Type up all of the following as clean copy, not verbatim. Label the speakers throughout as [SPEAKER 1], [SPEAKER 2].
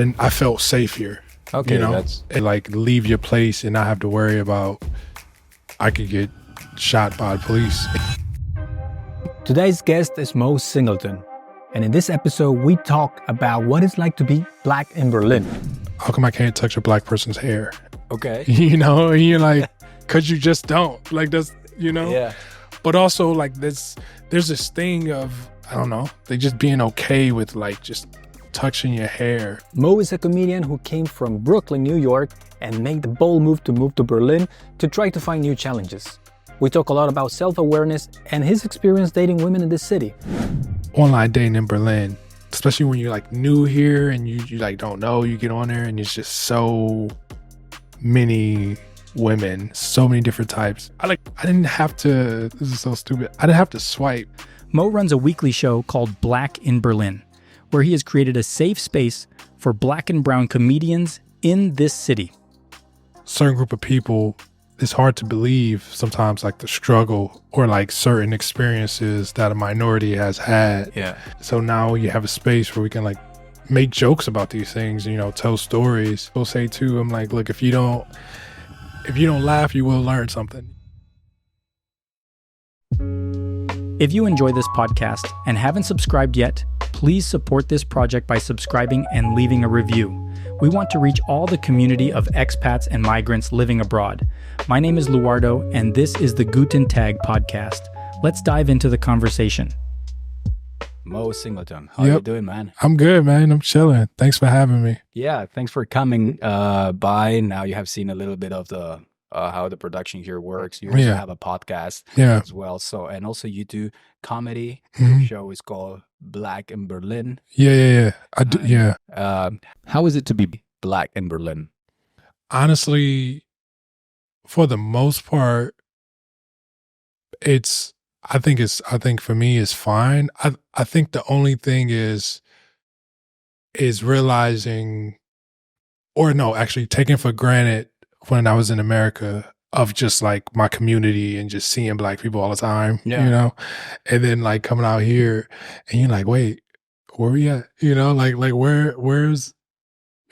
[SPEAKER 1] I felt safe here.
[SPEAKER 2] Okay,
[SPEAKER 1] you know, and like leave your place and not have to worry about I could get shot by the police.
[SPEAKER 3] Today's guest is Moe Singleton, and in this episode we talk about what it's like to be black in Berlin.
[SPEAKER 1] How come I can't touch a black person's hair?
[SPEAKER 2] Okay.
[SPEAKER 1] You know, and you're like, cause you just don't. Like that's, you know?
[SPEAKER 2] Yeah.
[SPEAKER 1] But also like there's this thing of, I don't know, they just being okay with like just touching your hair.
[SPEAKER 3] Moe is a comedian who came from Brooklyn, New York, and made the bold move to Berlin to try to find new challenges. We talk a lot about self-awareness and his experience dating women in this city.
[SPEAKER 1] Online dating in Berlin, especially when you're like new here and you like don't know, you get on there and it's just so many women, so many different types. I didn't have to, this is so stupid, I didn't have to swipe.
[SPEAKER 4] Moe runs a weekly show called Black in Berlin, where he has created a safe space for black and brown comedians in this city.
[SPEAKER 1] Certain group of people, it's hard to believe sometimes like the struggle or like certain experiences that a minority has had.
[SPEAKER 2] Yeah.
[SPEAKER 1] So now you have a space where we can like make jokes about these things, you know, tell stories. We'll say too, I'm like, look, if you don't laugh, you will learn something.
[SPEAKER 4] If you enjoy this podcast and haven't subscribed yet, please support this project by subscribing and leaving a review. We want to reach all the community of expats and migrants living abroad. My name is Luardo, and this is the Guten Tag Podcast. Let's dive into the conversation.
[SPEAKER 2] Moe Singleton, how you doing, man?
[SPEAKER 1] I'm good, man. I'm chilling. Thanks for having me.
[SPEAKER 2] Yeah, thanks for coming by. Now you have seen a little bit of the how the production here works. You also have a podcast as well. So, and also you do comedy. Your show is called Black in Berlin.
[SPEAKER 1] Yeah. I do, yeah.
[SPEAKER 2] How is it to be black in Berlin?
[SPEAKER 1] Honestly, for the most part, I think for me it's fine. I think the only thing is realizing, or no, actually taking for granted when I was in America of just like my community and just seeing black people all the time, you know, and then like coming out here and you're like, wait, where we at? You know, like where's,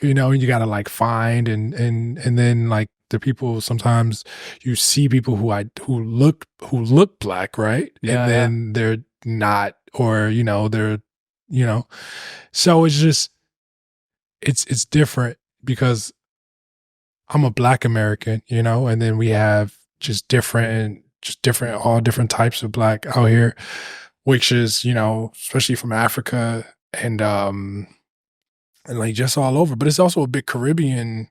[SPEAKER 1] you know, you gotta like find and then like the people, sometimes you see people who look black, right?
[SPEAKER 2] Yeah,
[SPEAKER 1] and then they're not, or, you know, they're, you know, so it's just, it's different because I'm a black American, you know, and then we have all different types of black out here, which is, you know, especially from Africa and like just all over. But it's also a big Caribbean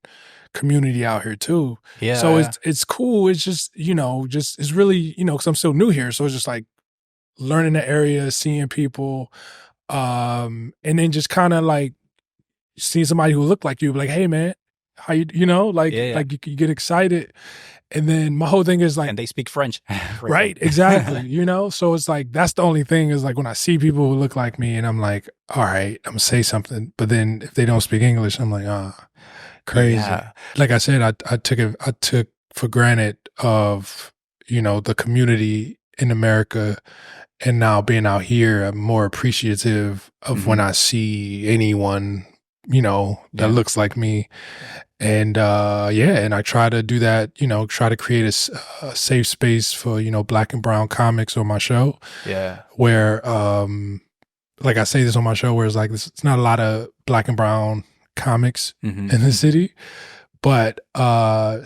[SPEAKER 1] community out here too.
[SPEAKER 2] Yeah.
[SPEAKER 1] So it's cool. It's just, you know, it's really, you know, because I'm still new here. So it's just like learning the area, seeing people, and then just kind of like seeing somebody who looked like you, like, hey man, how you know, like like you get excited. And then my whole thing is like,
[SPEAKER 2] and they speak French.
[SPEAKER 1] Right, exactly. You know, so it's like, that's the only thing is like when I see people who look like me and I'm like, all right, I'm gonna say something. But then if they don't speak English, I'm like, crazy. Yeah. Like I said, I took for granted of, you know, the community in America, and now being out here, I'm more appreciative of when I see anyone, you know, that looks like me. And and I try to do that, you know, try to create a safe space for, you know, black and brown comics on my show. Yeah. Where, like I say this on my show, where it's like, it's not a lot of black and brown comics in the city. But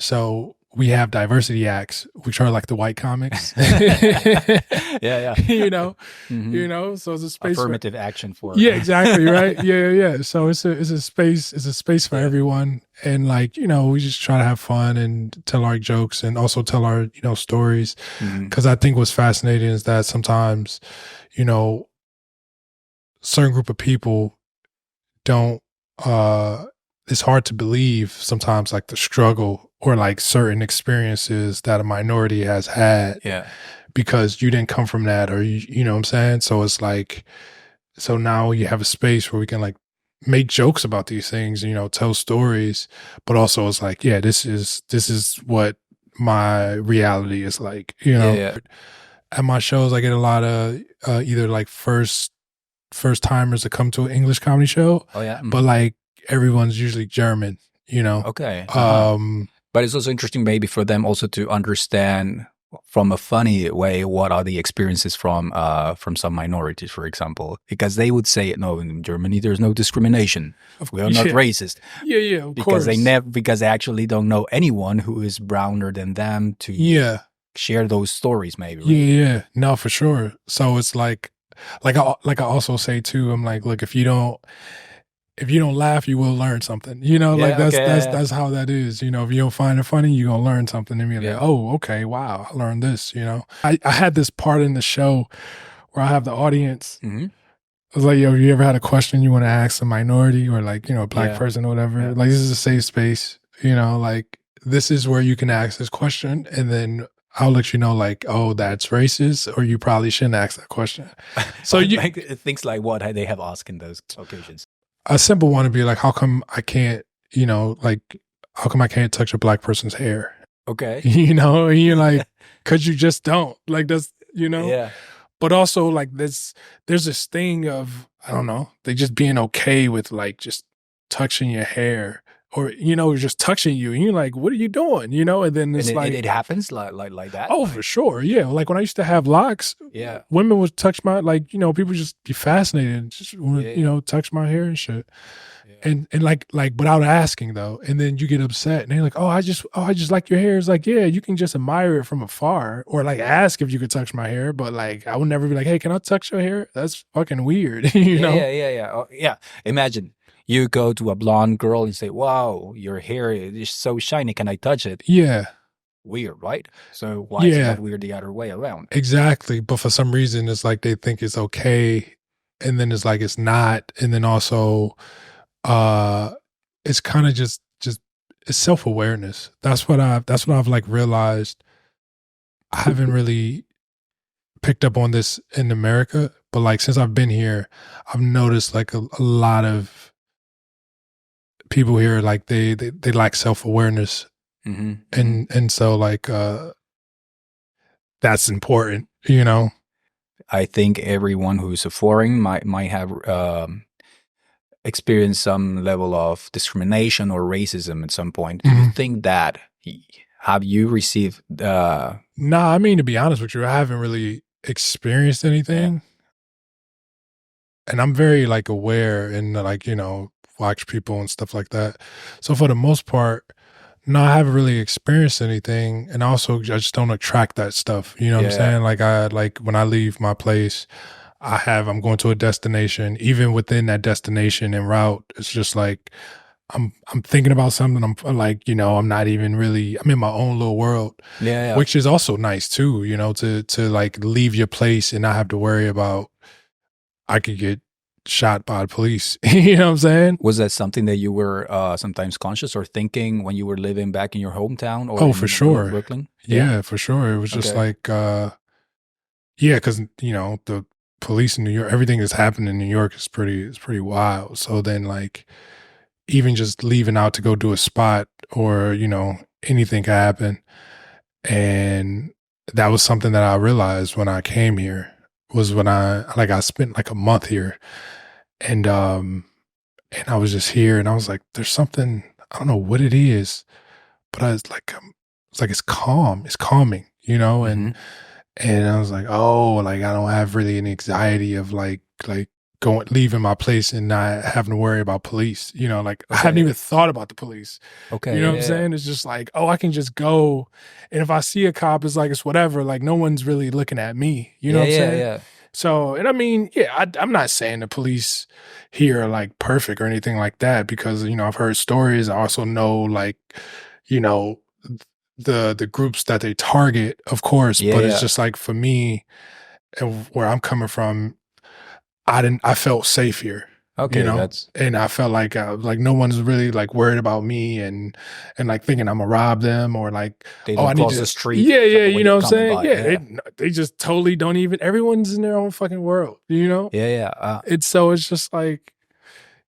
[SPEAKER 1] so we have diversity acts, which are like the white comics. You know, you know, so it's a space
[SPEAKER 2] affirmative action for
[SPEAKER 1] it. Yeah, exactly, right? Yeah. So it's a space for everyone. And like, you know, we just try to have fun and tell our jokes and also tell our, you know, stories. Because I think what's fascinating is that sometimes, you know, certain group of people don't it's hard to believe sometimes like the struggle or like certain experiences that a minority has had. Yeah. Because you didn't come from that, or you know what I'm saying? So it's like, so now you have a space where we can like make jokes about these things, you know, tell stories, but also it's like, yeah, this is what my reality is like, you know. Yeah. At my shows, I get a lot of either like first timers that come to an English comedy show. Oh yeah. But like everyone's usually German, you know?
[SPEAKER 2] Okay. But it's also interesting maybe for them also to understand from a funny way what are the experiences from some minorities, for example, because they would say, no, in Germany there's no discrimination. We are not racist.
[SPEAKER 1] Yeah, of
[SPEAKER 2] because
[SPEAKER 1] course.
[SPEAKER 2] Because they actually don't know anyone who is browner than them to share those stories, maybe. Right?
[SPEAKER 1] Yeah, no, for sure. So it's like I also say too, I'm like, look, if you don't laugh, you will learn something. You know, like that's how that is. You know, if you don't find it funny, you're gonna learn something. And you're like, oh, okay, wow, I learned this. You know, I had this part in the show where I have the audience. I was like, yo, you ever had a question you want to ask a minority or like, you know, a black person or whatever? Like, this is a safe space. You know, like this is where you can ask this question, and then I'll let you know, like, oh, that's racist, or you probably shouldn't ask that question. So you
[SPEAKER 2] like things like what they have asked in those occasions.
[SPEAKER 1] A simple one would be like, how come I can't, you know, like, how come I can't touch a black person's hair?
[SPEAKER 2] Okay.
[SPEAKER 1] You know, and you're like, because you just don't. Like, that's, you know?
[SPEAKER 2] Yeah.
[SPEAKER 1] But also, like, there's this thing of, I don't know, they just being okay with, like, just touching your hair. Or, you know, just touching you. And you're like, what are you doing? You know? And then it's
[SPEAKER 2] it happens like that?
[SPEAKER 1] Oh, for sure. Yeah. Like when I used to have locks, women would touch my, like, you know, people just be fascinated. Just, you know, touch my hair and shit. Yeah. And like without asking though. And then you get upset and they're like, I just like your hair. It's like, yeah, you can just admire it from afar or like ask if you could touch my hair. But like, I would never be like, hey, can I touch your hair? That's fucking weird. You know?
[SPEAKER 2] Yeah. Oh, yeah. Imagine. You go to a blonde girl and say, wow, your hair is so shiny. Can I touch it?
[SPEAKER 1] Yeah.
[SPEAKER 2] Weird, right? So why is that weird the other way around?
[SPEAKER 1] Exactly. But for some reason, it's like they think it's okay. And then it's like it's not. And then also, it's kind of just it's self-awareness. That's what I've like realized. I haven't really picked up on this in America. But like since I've been here, I've noticed like a lot of people here, like they lack self-awareness. And so like that's important, you know.
[SPEAKER 2] I think everyone who's a foreign might have experienced some level of discrimination or racism at some point. Do you think that? Have you received
[SPEAKER 1] Nah, I mean, to be honest with you, I haven't really experienced anything. And I'm very like aware and like, you know, watch people and stuff like that. So for the most part, no, I haven't really experienced anything. And also I just don't attract that stuff. You know what I'm saying? Like when I leave my place, I'm going to a destination. Even within that destination en route, it's just like I'm thinking about something. I'm like, you know, I'm not even really, I'm in my own little world.
[SPEAKER 2] Yeah.
[SPEAKER 1] Which is also nice too, you know, to like leave your place and not have to worry about I could get shot by the police. You know what I'm saying?
[SPEAKER 2] Was that something that you were sometimes conscious or thinking when you were living back in your hometown or
[SPEAKER 1] for sure.
[SPEAKER 2] Brooklyn?
[SPEAKER 1] Yeah, for sure. It was just like, because, you know, the police in New York, everything that's happened in New York is pretty wild. So then like, even just leaving out to go do a spot or, you know, anything can happen. And that was something that I realized when I came here was when I spent like a month here. And I was just here and I was like, there's something, I don't know what it is, but I was like, it's calm, it's calming, you know? And I was like, oh, like I don't have really any anxiety of like leaving my place and not having to worry about police, you know, like I haven't even thought about the police. Okay. You know what I'm saying? It's just like, oh, I can just go. And if I see a cop, it's like, it's whatever. Like no one's really looking at me. You know what I'm saying? Yeah. So, and I mean, I'm not saying the police here are like perfect or anything like that because, you know, I've heard stories. I also know like, you know, the groups that they target, of course, but it's just like for me and where I'm coming from, I felt safe here. Okay, you know, and I felt like no one's really like worried about me and like thinking I'm gonna rob them or like
[SPEAKER 2] I need to the street.
[SPEAKER 1] Yeah, you know what I'm saying? Yeah, they just totally don't even. Everyone's in their own fucking world, you know?
[SPEAKER 2] Yeah.
[SPEAKER 1] It's just like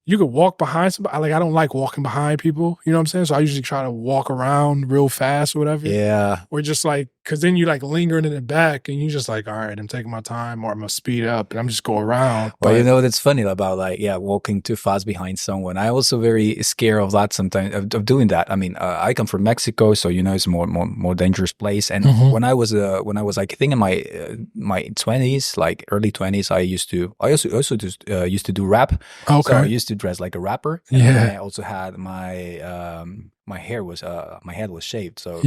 [SPEAKER 1] you could walk behind somebody. Like I don't like walking behind people. You know what I'm saying? So I usually try to walk around real fast or whatever.
[SPEAKER 2] Yeah,
[SPEAKER 1] or just like because then you like lingering in the back and you just like, all right, I'm taking my time, or I'm gonna speed up and I'm just go around.
[SPEAKER 2] Well, you know, that's funny about like, walking too fast behind someone. I also very scared of that sometimes, of doing that. I mean, I come from Mexico, so you know it's more dangerous place. And when I was like, I think in my 20s, like early 20s, I also used to do rap.
[SPEAKER 1] Okay.
[SPEAKER 2] So I used to dress like a rapper. And I also had my head was shaved, so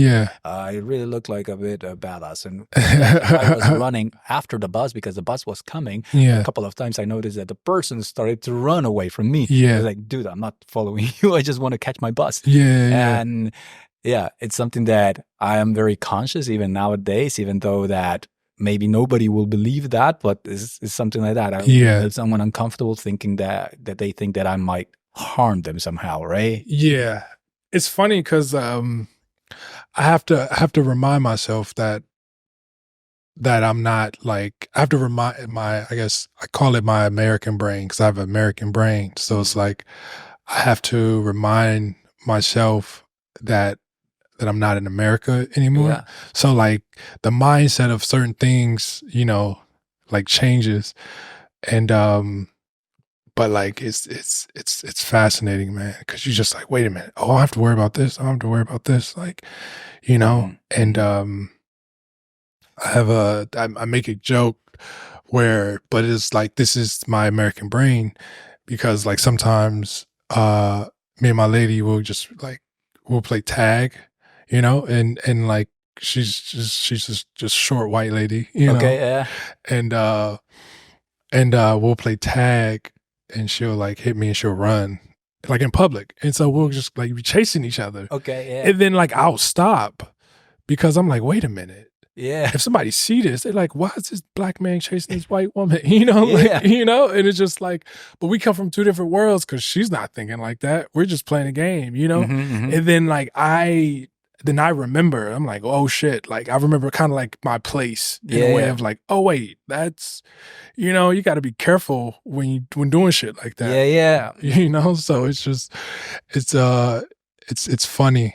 [SPEAKER 2] I really looked like a bit badass. And I was running after the bus because the bus was coming. A couple of times I noticed that the person started to run away from me. I was like, dude, I'm not following you. I just want to catch my bus. And it's something that I am very conscious even nowadays, even though that maybe nobody will believe that, but it's something like that. If someone uncomfortable thinking that they think that I might harm them somehow, right?
[SPEAKER 1] Yeah. It's funny because I have to remind myself that I'm not like, I have to remind I guess I call it my American brain, because I have an American brain. So it's like I have to remind myself that I'm not in America anymore. So like the mindset of certain things, you know, like changes. And but like it's fascinating, man, because you're just like, wait a minute, oh, I have to worry about this, I don't have to worry about this, like, you know. And I make a joke but it's like, this is my American brain, because like sometimes me and my lady will just like, we'll play tag, you know, and like she's just short white lady, you know. And we'll play tag, and she'll like hit me and she'll run like in public. And so we'll just like be chasing each other. And then like I'll stop because I'm like, wait a minute. If somebody see this, they're like, why is this black man chasing this white woman? You know, like, you know, and it's just like, but we come from two different worlds, because she's not thinking like that. We're just playing a game, you know? And then like I remember, I'm like, oh shit. Like I remember kind of like my place in a way of like, oh wait, that's, you know, you got to be careful when doing shit like that. You know, so it's just, it's funny.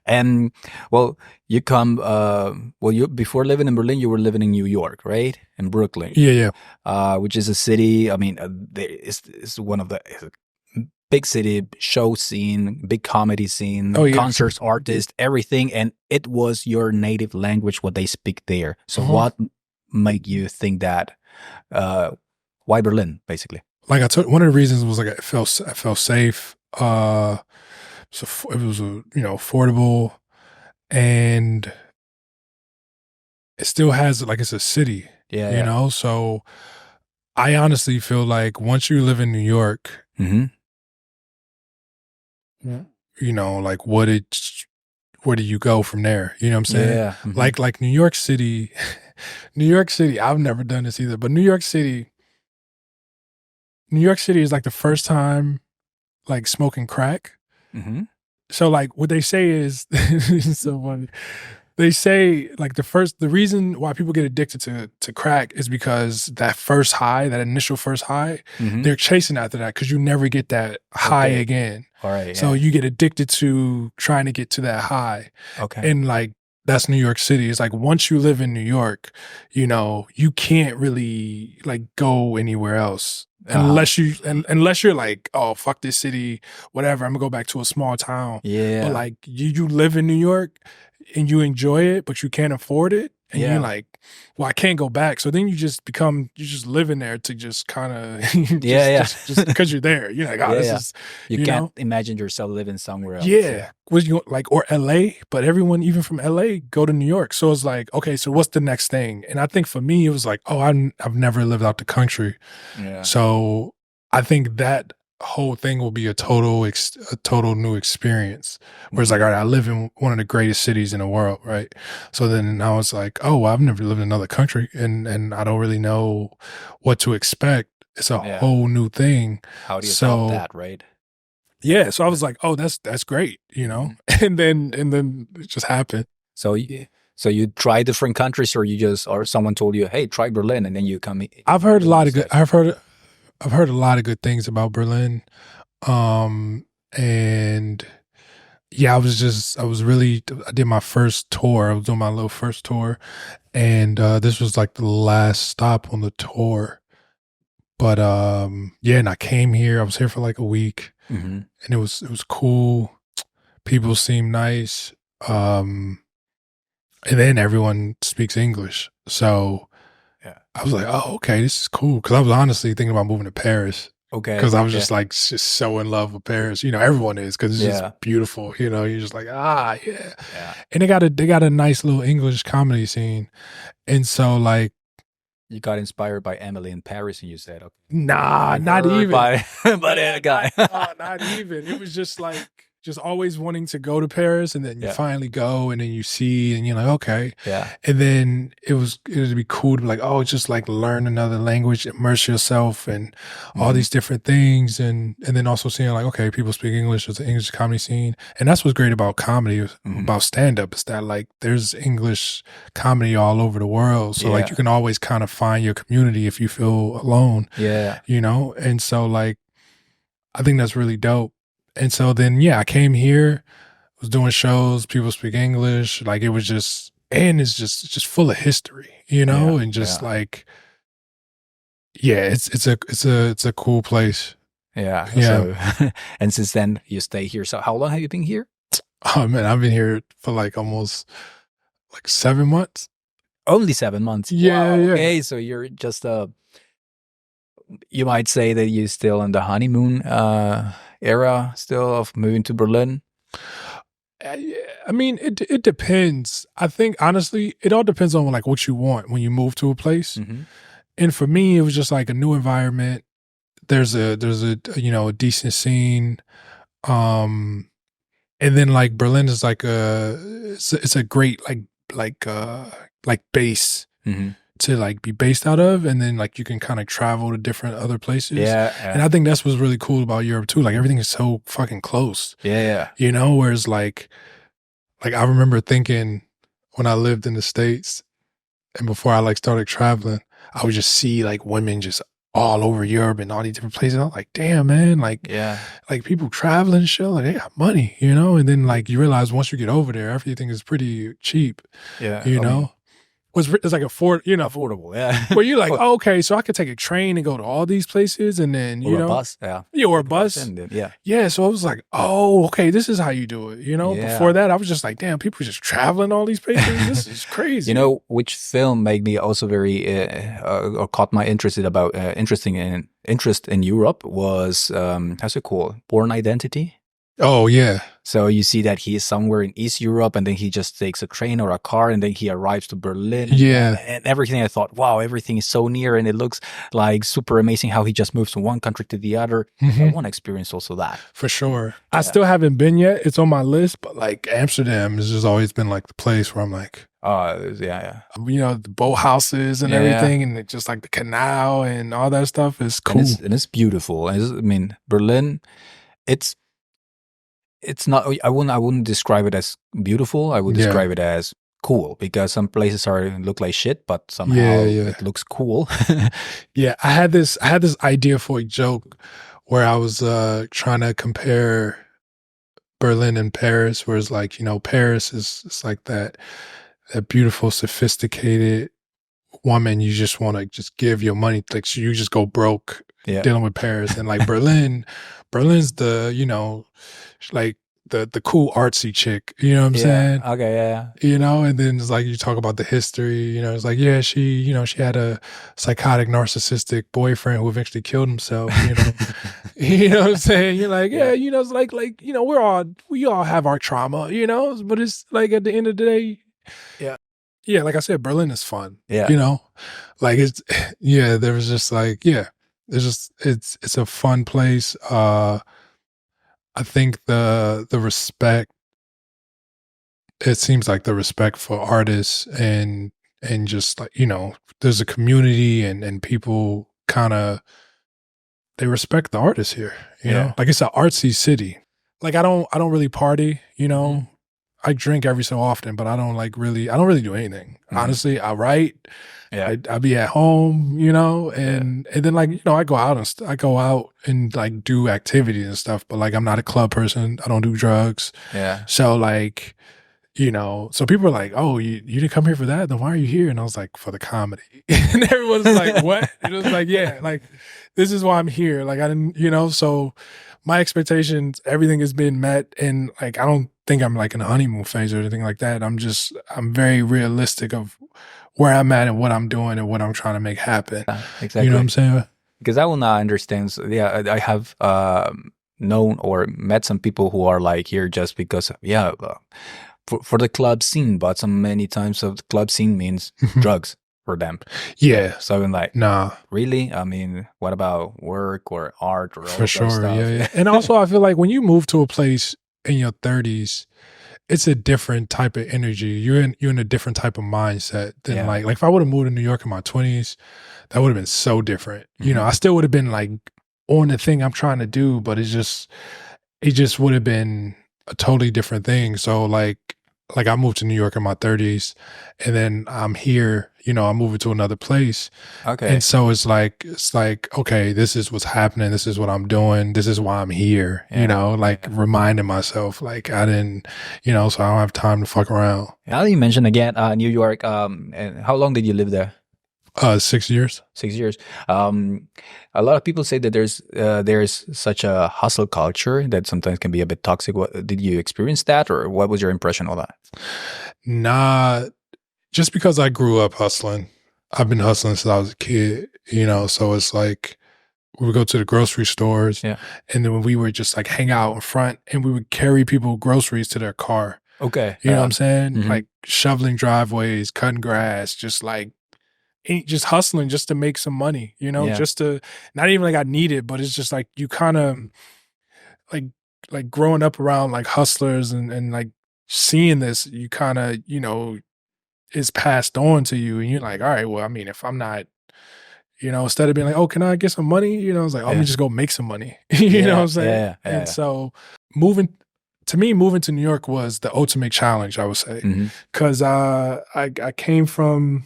[SPEAKER 2] And well, you come, you before living in Berlin, you were living in New York, right? In Brooklyn. Which is a city, I mean, it's one of the big city show scene, big comedy scene, concerts, artists, everything. And it was your native language, what they speak there. So what made you think that, why Berlin, basically?
[SPEAKER 1] Like I told, one of the reasons was like, I felt safe. So it was, you know, affordable, and it still has, like, it's a city, you know? So I honestly feel like once you live in New York, you know, like where do you go from there? You know what I'm saying? Like New York City, I've never done this either, but New York City is like the first time like smoking crack. So like what they say is, it's so funny. They say like the reason why people get addicted to crack is because that first high, that initial first high, they're chasing after that, because you never get that high again. So you get addicted to trying to get to that high. And like, that's New York City. It's like, once you live in New York, you know, you can't really like go anywhere else. Unless you're like, oh, fuck this city, whatever, I'm gonna go back to a small town. But like you live in New York and you enjoy it, but you can't afford it. And you're like, well, I can't go back. So then you just live in there to just kind of, just because you're there. You're like, oh, this is,
[SPEAKER 2] you can't imagine yourself living somewhere else.
[SPEAKER 1] Was you like, or LA, but everyone, even from LA, go to New York. So it's like, okay, so what's the next thing? And I think for me, it was like, oh, I've never lived out the country. So I think that whole thing will be a total new experience, where it's like, all right, I live in one of the greatest cities in the world, right? So then I was like, oh, well, I've never lived in another country, and I don't really know what to expect. It's a whole new thing.
[SPEAKER 2] How do you stop that, right?
[SPEAKER 1] So I was like, oh, that's great, you know. And then it just happened.
[SPEAKER 2] So you try different countries, or someone told you, hey, try Berlin, and then you come.
[SPEAKER 1] I've heard a lot of good things about Berlin. And Yeah, I did my first tour. I was doing my little first tour, and this was like the last stop on the tour. But yeah, and I came here. I was here for like a week, and it was cool. People seemed nice, and then everyone speaks English. So I was like, oh, okay, this is cool. Because I was honestly thinking about moving to Paris.
[SPEAKER 2] Okay.
[SPEAKER 1] Because I was just like, just so in love with Paris. You know, everyone is because it's just beautiful. You know, you're just like, yeah. And they got a nice little English comedy scene. And so like,
[SPEAKER 2] you got inspired by Emily in Paris, and you said, okay.
[SPEAKER 1] Nah, not even.
[SPEAKER 2] By a guy.
[SPEAKER 1] Not even. It was just like, just always wanting to go to Paris, and then you finally go, and then you see, and you're like, okay.
[SPEAKER 2] Yeah.
[SPEAKER 1] And then it would be cool to be like, oh, just like learn another language, immerse yourself, and all these different things, and then also seeing like, okay, people speak English. There's an English comedy scene, and that's what's great about comedy, about stand up, is that like there's English comedy all over the world. So like you can always kind of find your community if you feel alone.
[SPEAKER 2] Yeah.
[SPEAKER 1] You know, and so like I think that's really dope. And so then, I came here, was doing shows, people speak English. Like it was just, and it's just full of history, you know, and just like, it's a cool place.
[SPEAKER 2] Yeah.
[SPEAKER 1] Yeah.
[SPEAKER 2] So, and since then you stay here. So how long have you been here?
[SPEAKER 1] Oh man, I've been here for like almost like 7 months.
[SPEAKER 2] Only 7 months.
[SPEAKER 1] Yeah.
[SPEAKER 2] Wow.
[SPEAKER 1] Yeah.
[SPEAKER 2] Okay. So you're just, you might say that you're still in the honeymoon, era still of moving to Berlin?
[SPEAKER 1] I mean, it depends. I think honestly, it all depends on like what you want when you move to a place. And for me, it was just like a new environment. There's a a decent scene, and then like Berlin is like it's a great like base to like be based out of, and then like you can kind of travel to different other places. And I think that's what's really cool about Europe too. Like everything is so fucking close. You know, whereas like I remember thinking when I lived in the States and before I like started traveling, I would just see like women just all over Europe and all these different places. I'm like, damn man, like people traveling and shit, like they got money, you know? And then like you realize once you get over there, everything is pretty cheap. You know? It's like affordable, where you're like, oh, okay, so I could take a train and go to all these places, and then
[SPEAKER 2] or a bus,
[SPEAKER 1] or a bus, So I was like, oh, okay, this is how you do it, you know. Before that, I was just like, damn, people just traveling all these places. This is crazy.
[SPEAKER 2] You know, which film made me also very or caught my interest in Europe was how's it called? Born Identity.
[SPEAKER 1] Oh yeah.
[SPEAKER 2] So you see that he is somewhere in East Europe, and then he just takes a train or a car, and then he arrives to Berlin. And everything. I thought, wow, everything is so near, and it looks like super amazing how he just moves from one country to the other. I want to experience also that.
[SPEAKER 1] For sure. I still haven't been yet. It's on my list, but like Amsterdam has just always been like the place where I'm like, you know, the boat houses and everything, and just like the canal and all that stuff is cool.
[SPEAKER 2] And it's beautiful. I mean, Berlin, it's not, I wouldn't describe it as beautiful. I would describe it as cool, because some places look like shit, but somehow it looks cool.
[SPEAKER 1] I had this idea for a joke where I was trying to compare Berlin and Paris, where it's like, you know, Paris is like that beautiful, sophisticated woman you just want to just give your money, like so you just go broke dealing with Paris. And like Berlin's the, you know, like the cool artsy chick, you know what I'm saying?
[SPEAKER 2] Okay,
[SPEAKER 1] you know, and then it's like you talk about the history, you know, it's like, yeah, she had a psychotic narcissistic boyfriend who eventually killed himself, you know. You know what I'm saying? You're like, you know, it's like, you know, we all have our trauma, you know, but it's like at the end of the day, like I said, Berlin is fun. You know? Like there was just like, it's a fun place. I think the respect, it seems like the respect for artists and just like, you know, there's a community and people kind of, they respect the artists here, you know? Like it's an artsy city. Like I don't really party, you know? I drink every so often, but I don't really do anything. Honestly, I write. Yeah. I be at home, and then I go out and like do activities and stuff, but like I'm not a club person. I don't do drugs.
[SPEAKER 2] Yeah.
[SPEAKER 1] So like, so people are like, oh, you didn't come here for that? Then why are you here? And I was like, for the comedy. And everyone's like, what? And it was like, yeah, like this is why I'm here. Like I didn't, so my expectations, everything has been met. And like, I don't think I'm like in a honeymoon phase or anything like that. I'm very realistic of where I'm at and what I'm doing and what I'm trying to make happen.
[SPEAKER 2] Exactly.
[SPEAKER 1] You know what I'm saying?
[SPEAKER 2] Because I will not understand. So, yeah, I have known or met some people who are like here just because, for the club scene, but many times of the club scene means drugs for them.
[SPEAKER 1] Yeah.
[SPEAKER 2] So I'm like,
[SPEAKER 1] nah.
[SPEAKER 2] Really? I mean, what about work or art or all
[SPEAKER 1] for sure?
[SPEAKER 2] Stuff?
[SPEAKER 1] Yeah. And also, I feel like when you move to a place in your 30s, it's a different type of energy. You're in a different type of mindset than like if I would have moved to New York in my 20s, that would have been so different. I still would have been like on the thing I'm trying to do, but it just would have been a totally different thing. So like I moved to New York in my 30s, and then I'm here, I'm moving to another place.
[SPEAKER 2] Okay.
[SPEAKER 1] And so it's like, okay, this is what's happening. This is what I'm doing. This is why I'm here, reminding myself, like I didn't, so I don't have time to fuck around.
[SPEAKER 2] Now you mentioned again, New York, and how long did you live there?
[SPEAKER 1] 6 years.
[SPEAKER 2] 6 years. A lot of people say that there's such a hustle culture that sometimes can be a bit toxic. Did you experience that, or what was your impression of that?
[SPEAKER 1] Nah, just because I grew up hustling. I've been hustling since I was a kid, so it's like we would go to the grocery stores, and then we would just like hang out in front, and we would carry people groceries to their car.
[SPEAKER 2] Okay.
[SPEAKER 1] You know what I'm saying? Like shoveling driveways, cutting grass, just hustling just to make some money, just to, not even like I need it, but it's just like you kind of like growing up around like hustlers and like seeing this, you kind of, it's passed on to you, and you're like, all right, well, I mean, if I'm not, instead of being like, oh, can I get some money? It's like, oh, let me just go make some money. You know what I'm saying? And so moving to New York was the ultimate challenge, I would say, because I came from,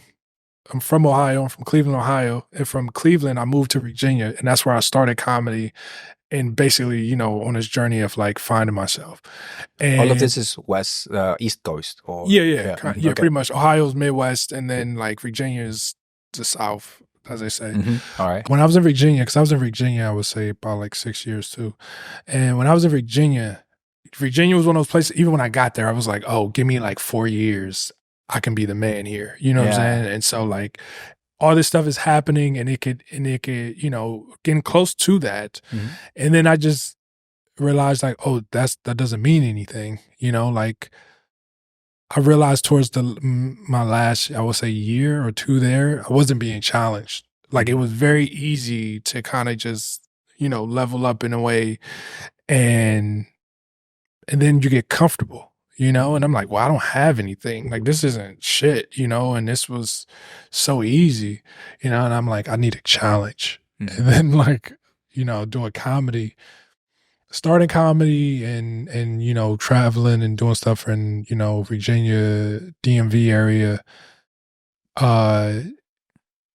[SPEAKER 1] I'm from Ohio. I'm from Cleveland, Ohio. And from Cleveland, I moved to Virginia. And that's where I started comedy and basically, on this journey of like finding myself. And
[SPEAKER 2] all of this is East Coast? Or,
[SPEAKER 1] yeah, pretty much. Ohio's Midwest, and then like Virginia is the South, as they say.
[SPEAKER 2] All right.
[SPEAKER 1] When I was in Virginia, because I was in Virginia, I would say about like 6 years too. And when I was in Virginia was one of those places, even when I got there, I was like, oh, give me like 4 years. I can be the man here. You know what I'm saying? And so like all this stuff is happening, and it could, getting close to that. And then I just realized like, oh, that doesn't mean anything. Like I realized towards my last, I would say year or two there, I wasn't being challenged. Like it was very easy to kind of just, level up in a way, and then you get comfortable. And I'm like, well, I don't have anything. Like, this isn't shit, and this was so easy, and I'm like, I need a challenge. And then like, doing comedy, starting comedy and traveling and doing stuff in, Virginia, DMV area. I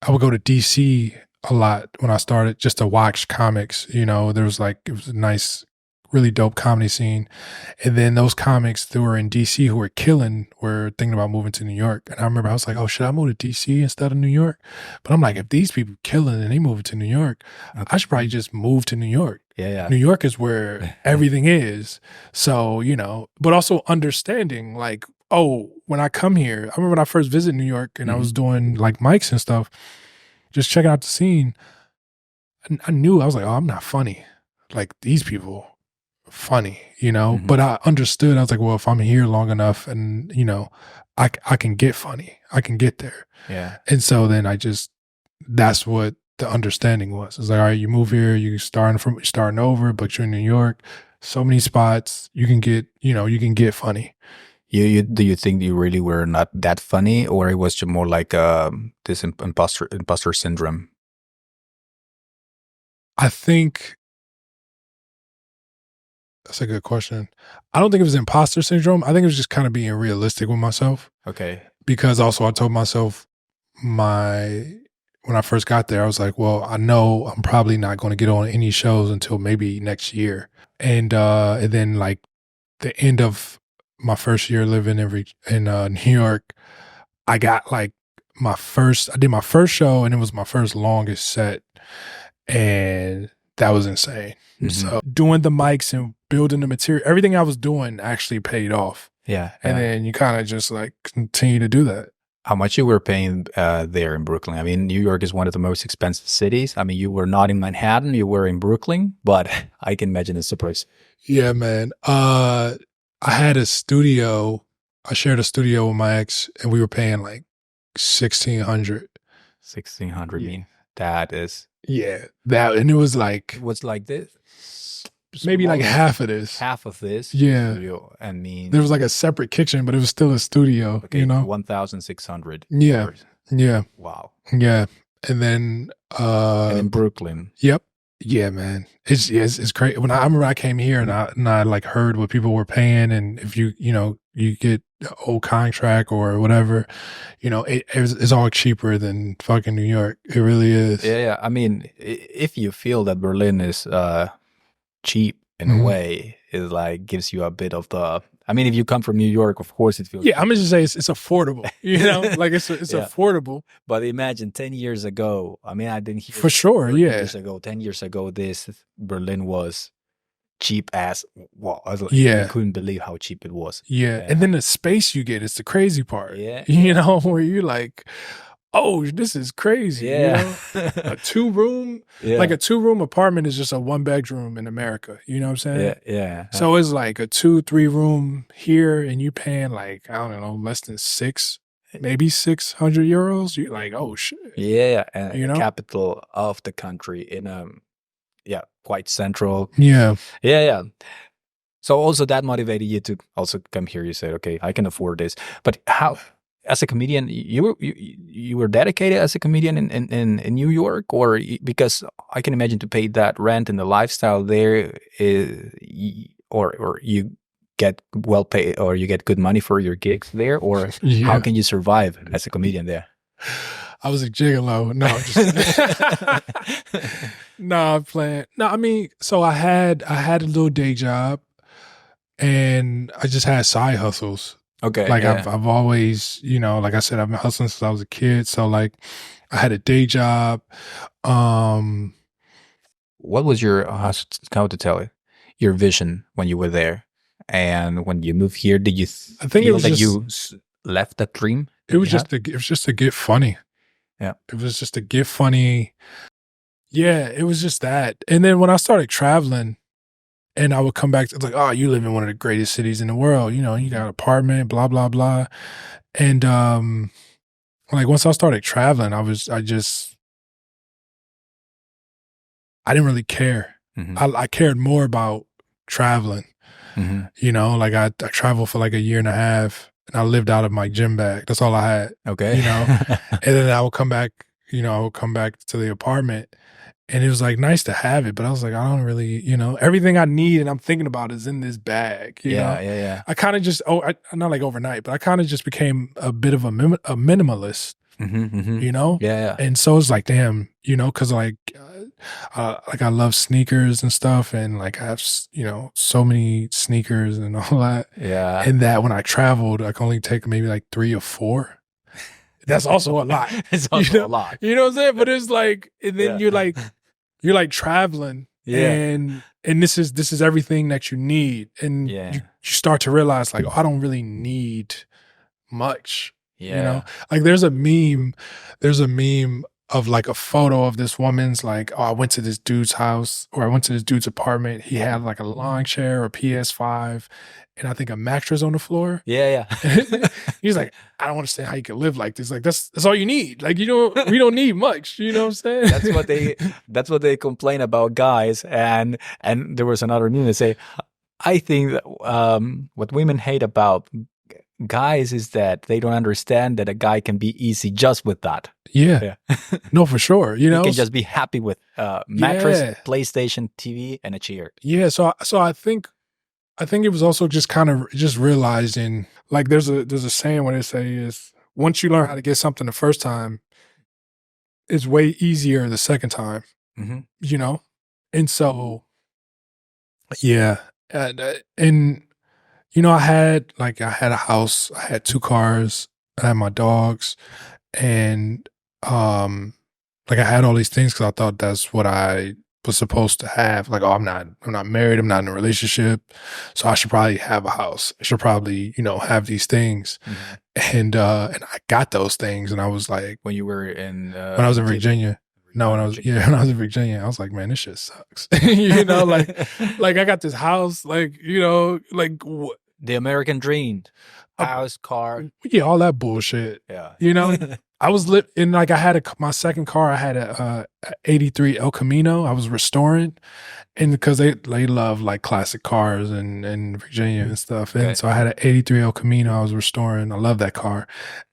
[SPEAKER 1] would go to DC a lot when I started just to watch comics. There was like, it was a nice, really dope comedy scene. And then those comics that were in DC who were killing were thinking about moving to New York. And I remember I was like, oh, should I move to DC instead of New York? But I'm like, if these people killing and they moving to New York, I should probably just move to New York.
[SPEAKER 2] Yeah.
[SPEAKER 1] New York is where everything is. So, but also understanding like, oh, when I come here, I remember when I first visited New York and I was doing like mics and stuff, just checking out the scene. I knew, I was like, oh, I'm not funny. Like these people funny, but I understood. I was like, well, if I'm here long enough and, I can get funny, I can get there.
[SPEAKER 2] Yeah.
[SPEAKER 1] And so then that's what the understanding was. It's like, all right, you move here, you're starting over, but you're in New York, so many spots, you can get, you can get funny.
[SPEAKER 2] Do you think you really were not that funny, or it was just more like this imposter syndrome?
[SPEAKER 1] I think That's a good question. I don't think it was imposter syndrome. I think it was just kind of being realistic with myself.
[SPEAKER 2] Okay.
[SPEAKER 1] Because also I told myself when I first got there, I was like, well, I know I'm probably not going to get on any shows until maybe next year. And then like the end of my first year living in New York, I got like I did my first show, and it was my first longest set. And that was insane. Mm-hmm. So doing the mics and building the material, everything I was doing actually paid off.
[SPEAKER 2] Yeah.
[SPEAKER 1] And then you kind of just like continue to do that.
[SPEAKER 2] How much you were paying there in Brooklyn? I mean, New York is one of the most expensive cities. I mean, you were not in Manhattan, you were in Brooklyn, but I can imagine it's a price.
[SPEAKER 1] Yeah, man. I had a studio. I shared a studio with my ex, and we were paying like $1,600.
[SPEAKER 2] $1,600 mean that is.
[SPEAKER 1] Yeah, that, and it was like.
[SPEAKER 2] What's like this?
[SPEAKER 1] Maybe like half of this.
[SPEAKER 2] Half of this?
[SPEAKER 1] Yeah.
[SPEAKER 2] Studio. I mean.
[SPEAKER 1] There was like a separate kitchen, but it was still a studio,
[SPEAKER 2] okay,
[SPEAKER 1] you know?
[SPEAKER 2] 1,600.
[SPEAKER 1] Yeah. Yeah.
[SPEAKER 2] Wow.
[SPEAKER 1] Yeah. And then.
[SPEAKER 2] And in Brooklyn.
[SPEAKER 1] Yep. Yeah, man. It's crazy. I remember I came here and I like heard what people were paying, and if you get an old contract or whatever, it's all cheaper than fucking New York. It really is.
[SPEAKER 2] Yeah. I mean, if you feel that Berlin is cheap in a way, it like gives you a bit of the. I mean, if you come from New York, of course it feels.
[SPEAKER 1] Yeah, I'm gonna just say it's affordable. Like it's affordable.
[SPEAKER 2] But imagine 10 years ago. I mean, I didn't hear
[SPEAKER 1] for sure. Yeah,
[SPEAKER 2] 10 years ago, this Berlin was cheap as. Well, I couldn't believe how cheap it was.
[SPEAKER 1] Yeah, and then the space you get is the crazy part.
[SPEAKER 2] Yeah,
[SPEAKER 1] where you're like, oh, this is crazy.
[SPEAKER 2] Yeah,
[SPEAKER 1] a 2-room, like a 2-room apartment is just a 1-bedroom in America. You know what I'm saying?
[SPEAKER 2] Yeah.
[SPEAKER 1] So it's like a 2-3 room here, and you paying like, I don't know, less than maybe 600 euros. You're like, oh shit.
[SPEAKER 2] Yeah, and capital of the country in quite central.
[SPEAKER 1] Yeah.
[SPEAKER 2] So also that motivated you to also come here. You said, okay, I can afford this. But how? As a comedian, you were dedicated as a comedian in New York, or because I can imagine to pay that rent and the lifestyle there, or you get well paid, or you get good money for your gigs there, or how can you survive as a comedian there?
[SPEAKER 1] I was a gigolo. No, no, I'm playing. No, I mean, so I had a little day job, and I just had side hustles.
[SPEAKER 2] Okay.
[SPEAKER 1] Like I've always, like I said, I've been hustling since I was a kid. So like I had a day job.
[SPEAKER 2] What was your, how to tell it, your vision when you were there? And when you moved here, did you
[SPEAKER 1] I think it was
[SPEAKER 2] that
[SPEAKER 1] just,
[SPEAKER 2] you left that dream?
[SPEAKER 1] It was just to get funny.
[SPEAKER 2] Yeah.
[SPEAKER 1] It was just to get funny. Yeah, it was just that. And then when I started traveling, and I would come back to, it's like, oh, you live in one of the greatest cities in the world. You got an apartment, blah, blah, blah. And like once I started traveling, I didn't really care. Mm-hmm. I cared more about traveling. Mm-hmm. Like I traveled for like a year and a half, and I lived out of my gym bag. That's all I had.
[SPEAKER 2] Okay.
[SPEAKER 1] And then I would come back, to the apartment. And it was like nice to have it, but I was like, I don't really, everything I need and I'm thinking about is in this bag. You know?
[SPEAKER 2] Yeah.
[SPEAKER 1] I kind of just, not like overnight, but I kind of just became a bit of a minimalist,
[SPEAKER 2] Yeah.
[SPEAKER 1] And so it's like, damn, because like I love sneakers and stuff, and like I have, so many sneakers and all that.
[SPEAKER 2] Yeah.
[SPEAKER 1] And that when I traveled, I could only take maybe like 3 or 4. That's also a lot.
[SPEAKER 2] It's also a lot.
[SPEAKER 1] You know what I'm saying? But it's like, and then you're like traveling, and this is everything that you need, and you start to realize like, oh, I don't really need much. Like there's a meme of like a photo of this woman's like, oh, I went to this dude's house, or I went to this dude's apartment. He had like a lawn chair, a PS5, and I think a mattress on the floor.
[SPEAKER 2] Yeah.
[SPEAKER 1] He's like, I don't understand how you can live like this. Like that's all you need. Like we don't need much. You know what I'm saying?
[SPEAKER 2] That's what they complain about guys. And there was another meme that say, I think that what women hate about guys is that they don't understand that a guy can be easy just with that.
[SPEAKER 1] Yeah. No, for sure.
[SPEAKER 2] You can just be happy with mattress, PlayStation, TV, and a chair.
[SPEAKER 1] Yeah. So I think I think it was also just kind of just realizing, like there's a saying where they say is once you learn how to get something the first time, it's way easier the second time, you know? And so, yeah. And you know, I had a house, I had 2 cars, I had my dogs, and like I had all these things because I thought that's what I was supposed to have. Like, oh, I'm not married, I'm not in a relationship, so I should probably have a house. I should probably, you know, have these things. And I got those things, and I was like,
[SPEAKER 2] when you were in
[SPEAKER 1] when I was in Virginia. No, when I was in Virginia, I was like, man, this shit sucks. You know, like I got this house, like, you know, like
[SPEAKER 2] the American dream, house, car,
[SPEAKER 1] yeah, all that bullshit.
[SPEAKER 2] Yeah,
[SPEAKER 1] you know, I was in like I had my second car. I had a 83 El Camino. I was restoring, and because they love like classic cars in Virginia and stuff, and so I had an 83 El Camino. I was restoring. I love that car,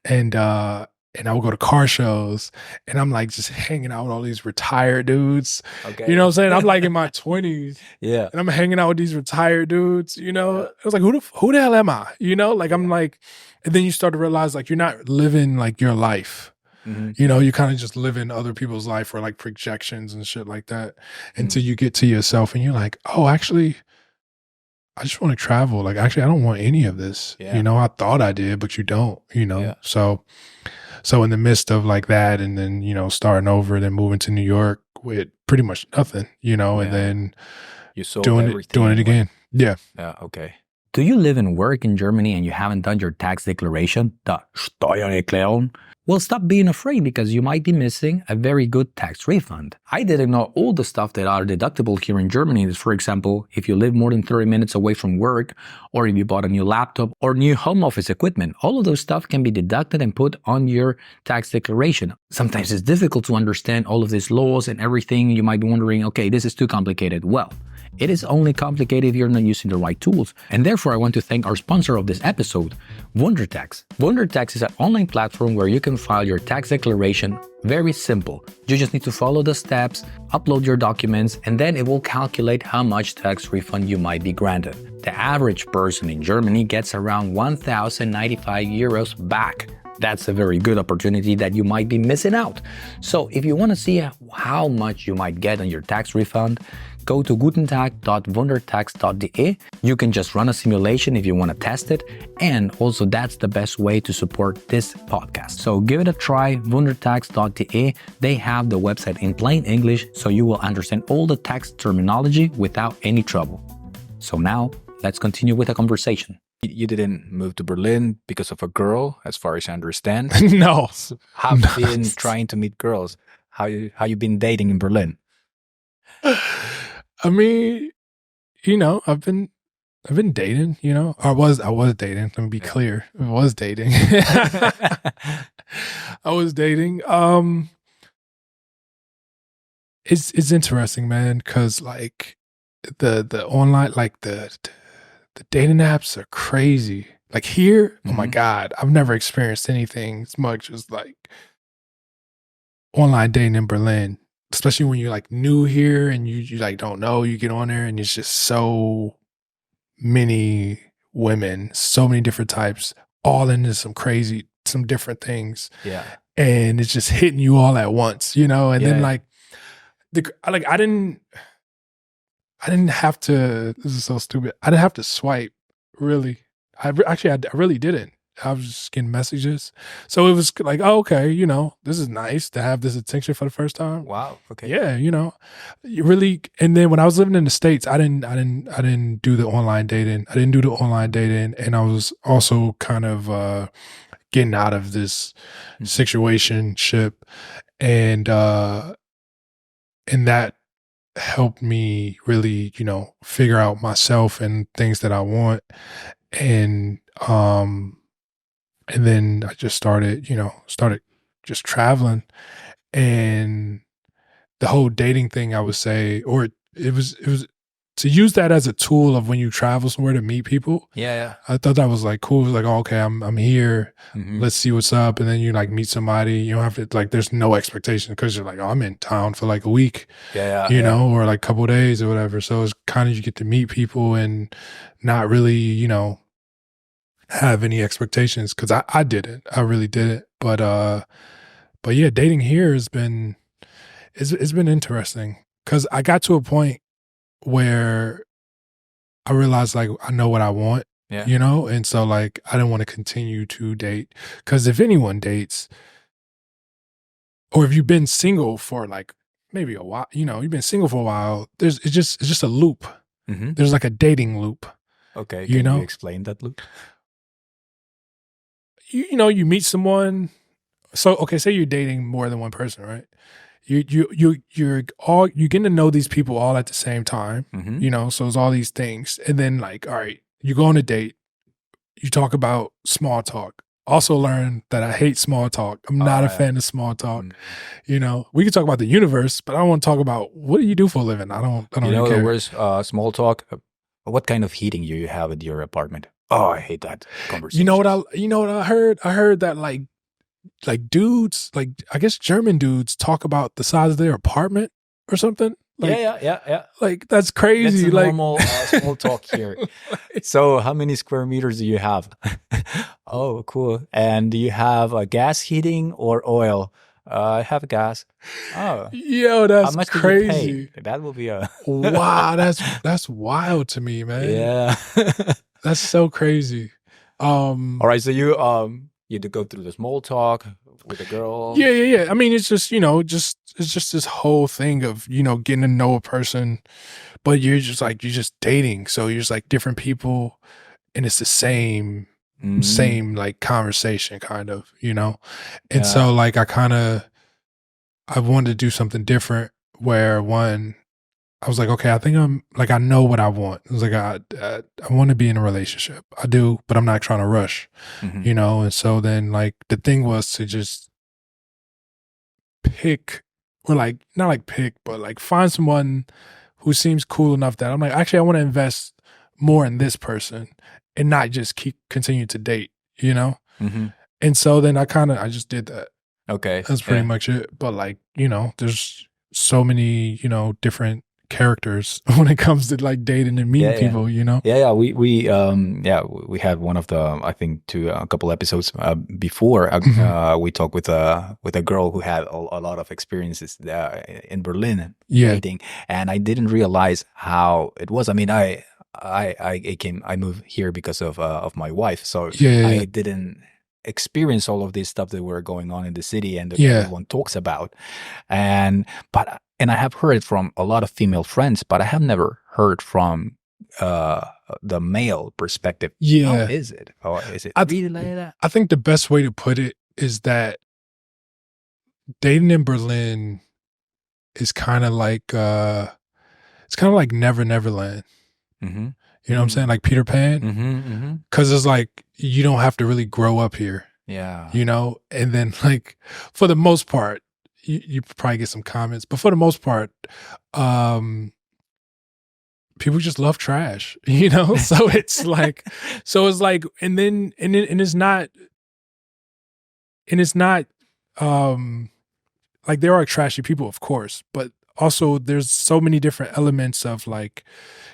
[SPEAKER 1] and I would go to car shows, and I'm like just hanging out with all these retired dudes. You know what I'm saying? I'm like in my 20s.
[SPEAKER 2] Yeah.
[SPEAKER 1] And I'm hanging out with these retired dudes, you know? I was like, who the hell am I? You know? Like, I'm like, and then you start to realize like you're not living like your life. You know, you kind of just live in other people's life or like projections and shit like that until you get to yourself and you're like, oh, actually, I just want to travel. Like, actually, I don't want any of this. You know, I thought I did, but you don't, you know? So in the midst of like that, and then, you know, starting over, then moving to New York with pretty much nothing, you know, and then
[SPEAKER 2] you sold
[SPEAKER 1] doing it again. Yeah.
[SPEAKER 2] Okay.
[SPEAKER 3] Do you live and work in Germany and you haven't done your tax declaration, the Steuererklärung? Well, stop being afraid because you might be missing a very good tax refund. I didn't know all the stuff that are deductible here in Germany. For example, if you live more than 30 minutes away from work, or if you bought a new laptop or new home office equipment, all of those stuff can be deducted and put on your tax declaration. Sometimes it's difficult to understand all of these laws and everything. You might be wondering, okay, this is too complicated. Well, it is only complicated if you're not using the right tools. And therefore, I want to thank our sponsor of this episode, WunderTax. WunderTax is an online platform where you can file your tax declaration. Very simple. You just need to follow the steps, upload your documents, and then it will calculate how much tax refund you might be granted. The average person in Germany gets around 1,095 euros back. That's a very good opportunity that you might be missing out. So if you want to see how much you might get on your tax refund, go to gutentag.wundertax.de. You can just run a simulation if you want to test it. And also that's the best way to support this podcast. So give it a try, wundertax.de. They have the website in plain English, so you will understand all the tax terminology without any trouble. So now let's continue with the conversation.
[SPEAKER 2] You didn't move to Berlin because of a girl, as far as I understand.
[SPEAKER 1] No.
[SPEAKER 2] How have you been trying to meet girls? How you been dating in Berlin?
[SPEAKER 1] I mean, you know, I've been dating, you know. I was dating. Let me be clear. I was dating. I was dating. It's interesting, man, because like the online, like the dating apps are crazy. Like here, oh my God, I've never experienced anything as much as like online dating in Berlin. Especially when you're like new here and you like don't know, you get on there and it's just so many women, so many different types, all into some different things.
[SPEAKER 2] Yeah.
[SPEAKER 1] And it's just hitting you all at once, you know? And then like, I didn't have to, this is so stupid. I didn't have to swipe, really. I really didn't. I was just getting messages. So it was like, oh, okay, you know, this is nice to have this attention for the first time.
[SPEAKER 2] Wow. Okay.
[SPEAKER 1] Yeah, you know, you really. And then when I was living in the States, I didn't do the online dating. I didn't do the online dating, and I was also kind of getting out of this situationship, and that helped me really, you know, figure out myself and things that I want, and then I just started just traveling, and the whole dating thing, I would say, or it was to use that as a tool of when you travel somewhere to meet people.
[SPEAKER 2] Yeah.
[SPEAKER 1] I thought that was like cool. It was like, oh, okay, I'm here. Let's see what's up. And then you like meet somebody. You don't have to like, there's no expectation because you're like, oh, I'm in town for like a week, you know, or like a couple of days or whatever. So it's kind of, you get to meet people and not really, you know, have any expectations, because I didn't. I really didn't. But yeah, dating here has been, it's been interesting, because I got to a point where I realized like I know what I want, you know? And so like I didn't want to continue to date, because if anyone dates, or if you've been single for like maybe a while, you know, you've been single for a while, it's just a loop. There's like a dating loop.
[SPEAKER 2] Okay.
[SPEAKER 1] Can you
[SPEAKER 2] explain that loop?
[SPEAKER 1] You know, you meet someone. So, okay, say you're dating more than one person, right? You're getting to know these people all at the same time, you know, so it's all these things. And then like, all right, you go on a date, you talk about small talk. Also learn that I hate small talk. I'm not a fan of small talk. You know, we can talk about the universe, but I don't want to talk about what do you do for a living? I don't
[SPEAKER 2] you know,
[SPEAKER 1] care.
[SPEAKER 2] The worst small talk. What kind of heating do you have at your apartment? Oh, I hate that conversation.
[SPEAKER 1] You know what I heard? I heard that like dudes, like I guess German dudes talk about the size of their apartment or something. Like,
[SPEAKER 2] yeah.
[SPEAKER 1] Like that's crazy.
[SPEAKER 2] That's
[SPEAKER 1] like
[SPEAKER 2] normal small talk here. So how many square meters do you have? Oh, cool. And do you have a gas heating or oil? I have gas. Oh,
[SPEAKER 1] yo, that's
[SPEAKER 2] how much
[SPEAKER 1] crazy.
[SPEAKER 2] Did you pay? That will be a
[SPEAKER 1] wow. That's wild to me, man.
[SPEAKER 2] Yeah,
[SPEAKER 1] that's so crazy.
[SPEAKER 2] All right, so you had to go through the small talk with a girl.
[SPEAKER 1] Yeah. I mean, it's just, you know, it's just this whole thing of, you know, getting to know a person, but you're just dating. So you're just like different people, and it's the same like conversation kind of, you know? And so like I wanted to do something different, where I was like, okay, I think I know what I want. I was like, I want to be in a relationship. I do, but I'm not trying to rush, you know? And so then like the thing was to just pick, or like, not like pick, but like find someone who seems cool enough that I'm like, actually, I want to invest more in this person and not just continue to date, you know? And so then I just did that.
[SPEAKER 2] Okay.
[SPEAKER 1] That's pretty much it. But like, you know, there's so many, you know, different characters when it comes to like dating and meeting people, you know?
[SPEAKER 2] Yeah. We had one of the, I think a couple episodes before we talked with a girl who had a lot of experiences in Berlin dating, and I didn't realize how it was. I mean, I moved here because of my wife, so I didn't experience all of this stuff that were going on in the city and that everyone talks about, and I have heard it from a lot of female friends, but I have never heard from the male perspective. How is it? Or is it really like that?
[SPEAKER 1] I think the best way to put it is that dating in Berlin is kind of like Neverland. You know what I'm saying? Like Peter Pan. Because it's like you don't have to really grow up here.
[SPEAKER 2] Yeah.
[SPEAKER 1] You know? And then like for the most part, you probably get some comments, but for the most part, people just love trash, you know? So it's like, and it's not, like there are trashy people, of course, but also there's so many different elements of like,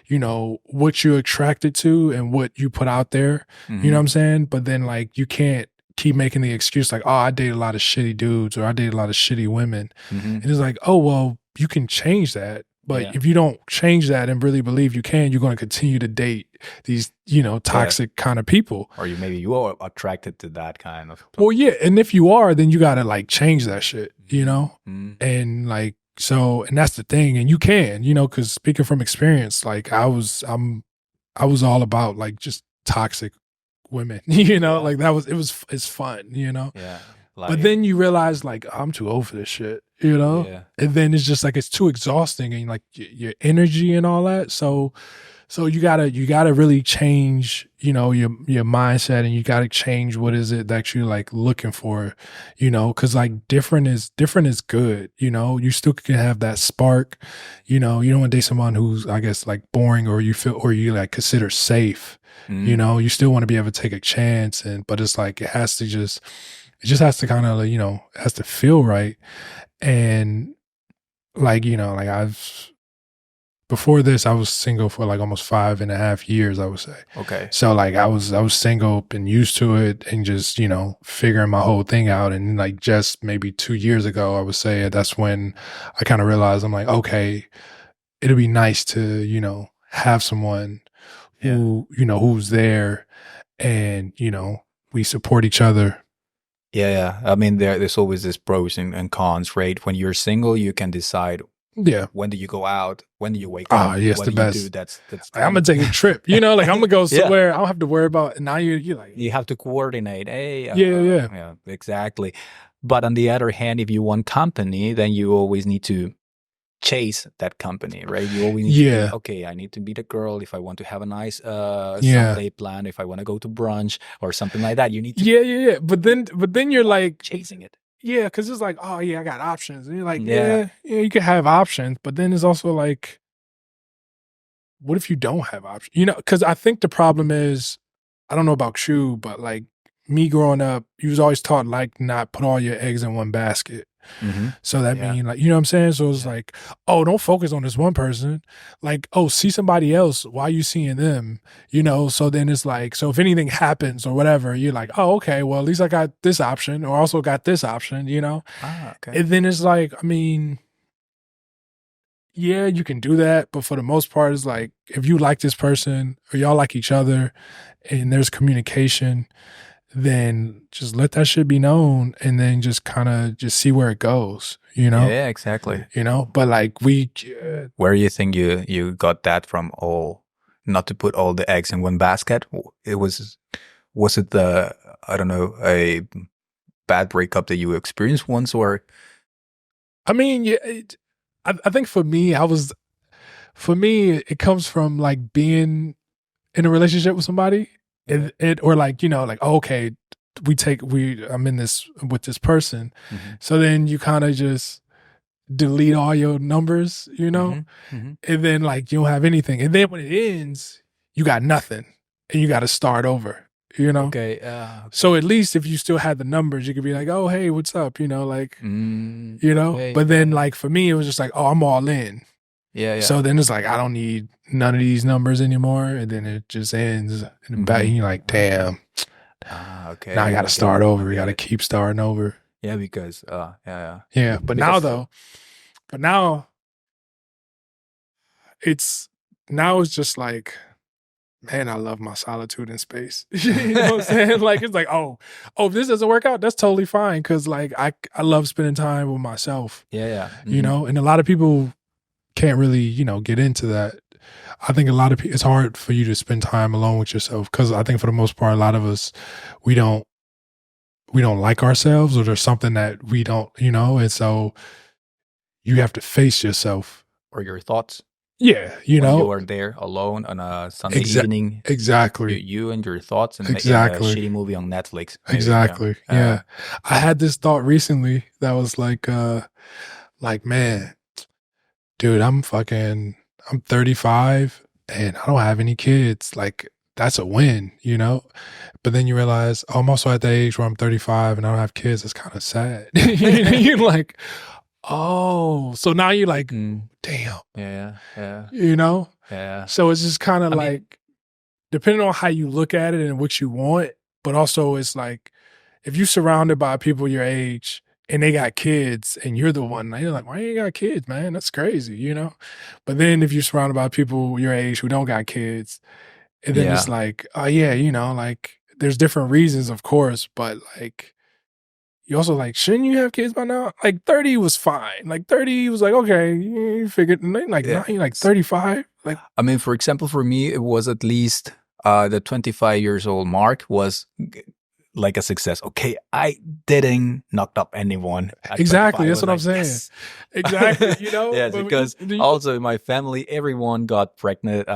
[SPEAKER 1] you know, what you're attracted to and what you put out there, you know what I'm saying? But then like, you can't keep making the excuse like, oh, I date a lot of shitty dudes or I date a lot of shitty women. And it's like, oh, well, you can change that. But if you don't change that and really believe you can, you're going to continue to date these, you know, toxic kind of people.
[SPEAKER 2] Or maybe you are attracted to that kind of.
[SPEAKER 1] Well, yeah. And if you are, then you got to like change that shit, you know? And like, so, and that's the thing. And you can, you know, because speaking from experience, like I was all about like just toxic women, you know, like it's fun, you know?
[SPEAKER 2] Yeah.
[SPEAKER 1] Like, but then you realize like, I'm too old for this shit, you know? And then it's just like, it's too exhausting and like your energy and all that. So So you gotta really change, your mindset, and you gotta change what is it that you're like looking for, because like different is good, you still can have that spark, you don't want to date someone who's, I guess, like boring, or you like consider safe, you still want to be able to take a chance, but it's like it just has to kind of, it has to feel right. And like, before this, I was single for like almost 5.5 years, I would say.
[SPEAKER 2] Okay.
[SPEAKER 1] So like I was single and used to it, and just, figuring my whole thing out. And like just maybe 2 years ago, I would say that's when I kind of realized, I'm like, okay, it'd be nice to, have someone who, who's there, and, we support each other.
[SPEAKER 2] Yeah. I mean, there's always this pros and cons, right? When you're single, you can decide.
[SPEAKER 1] Yeah.
[SPEAKER 2] When do you go out? When do you wake up?
[SPEAKER 1] Yes,
[SPEAKER 2] what
[SPEAKER 1] the
[SPEAKER 2] do
[SPEAKER 1] best.
[SPEAKER 2] You do? That's
[SPEAKER 1] like, I'm gonna take a trip. Like I'm gonna go somewhere. I don't have to worry about. Now you like
[SPEAKER 2] you have to coordinate. Hey,
[SPEAKER 1] yeah,
[SPEAKER 2] exactly. But on the other hand, if you want company, then you always need to chase that company, right? You always need to be, okay, I need to meet a girl if I want to have a nice Sunday plan. If I want to go to brunch or something like that, you need to.
[SPEAKER 1] Yeah. But then you're like
[SPEAKER 2] chasing it.
[SPEAKER 1] Yeah, because it's like, oh yeah, I got options. And you're like, yeah, you can have options, but then it's also like, what if you don't have options? Because I think the problem is, I don't know about you, but like me growing up, you was always taught like not put all your eggs in one basket.
[SPEAKER 2] Mm-hmm.
[SPEAKER 1] So that means like, you know what I'm saying? So it's like, oh, don't focus on this one person. Like, oh, see somebody else. Why are you seeing them? So then it's like, so if anything happens or whatever, you're like, oh, okay, well, at least I got this option, or also got this option,
[SPEAKER 2] Okay.
[SPEAKER 1] And then it's like, I mean, yeah, you can do that. But for the most part, it's like, if you like this person or y'all like each other and there's communication, then just let that shit be known, and then just kind of just see where it goes,
[SPEAKER 2] Yeah, exactly.
[SPEAKER 1] But like
[SPEAKER 2] where do you think you got that from? All not to put all the eggs in one basket. Was it the, I don't know, a bad breakup that you experienced once, or?
[SPEAKER 1] I mean, yeah, I think for me, it comes from like being in a relationship with somebody. Or like, like, oh, okay, I'm in this with this person. Mm-hmm. So then you kind of just delete all your numbers, and then like you don't have anything. And then when it ends, you got nothing, and you got to start over,
[SPEAKER 2] Okay.
[SPEAKER 1] So at least if you still had the numbers, you could be like, oh, hey, what's up? Like,
[SPEAKER 2] okay.
[SPEAKER 1] But then like for me, it was just like, oh, I'm all in.
[SPEAKER 2] Yeah.
[SPEAKER 1] So then it's like, I don't need none of these numbers anymore. And then it just ends in the back. And you're like, damn.
[SPEAKER 2] Okay.
[SPEAKER 1] Now I got to start over. You got to keep starting over.
[SPEAKER 2] Yeah, because,
[SPEAKER 1] Yeah. But now it's just like, man, I love my solitude in space. You know what I'm saying? Like, it's like, oh, if this doesn't work out, that's totally fine. Cause like, I love spending time with myself.
[SPEAKER 2] Yeah.
[SPEAKER 1] Mm-hmm. And a lot of people can't really, get into that. I think a lot of people, it's hard for you to spend time alone with yourself, because I think for the most part, a lot of us, we don't like ourselves, or there's something that we don't, and so you have to face yourself.
[SPEAKER 2] Or your thoughts.
[SPEAKER 1] Yeah,
[SPEAKER 2] when you are there alone on a Sunday evening.
[SPEAKER 1] Exactly.
[SPEAKER 2] You and your thoughts, and
[SPEAKER 1] exactly.
[SPEAKER 2] making a shitty movie on Netflix.
[SPEAKER 1] Maybe. Exactly. Yeah. I had this thought recently that was like, man, dude, I'm 35 and I don't have any kids. Like, that's a win, But then you realize, oh, I'm also at the age where I'm 35 and I don't have kids. It's kind of sad. You're like, oh, so now you're like, damn.
[SPEAKER 2] Yeah.
[SPEAKER 1] Yeah. So it's just kind of like, depending on how you look at it and what you want, but also it's like, if you're surrounded by people your age and they got kids and you're the one, you're like, why you ain't got kids, man? That's crazy, But then if you're surrounded by people your age who don't got kids, and then it's like, oh yeah, like there's different reasons, of course, but like, you also like, shouldn't you have kids by now? Like 30 was fine. Like 30 was like, okay, you figured, like now you're like 35. Like,
[SPEAKER 2] I mean, for example, for me, it was at least the 25 years old mark was like a success. Okay, I didn't knock up anyone.
[SPEAKER 1] Exactly, that's what I'm saying.
[SPEAKER 2] Yes.
[SPEAKER 1] Exactly,
[SPEAKER 2] Yes, because also in my family, everyone got pregnant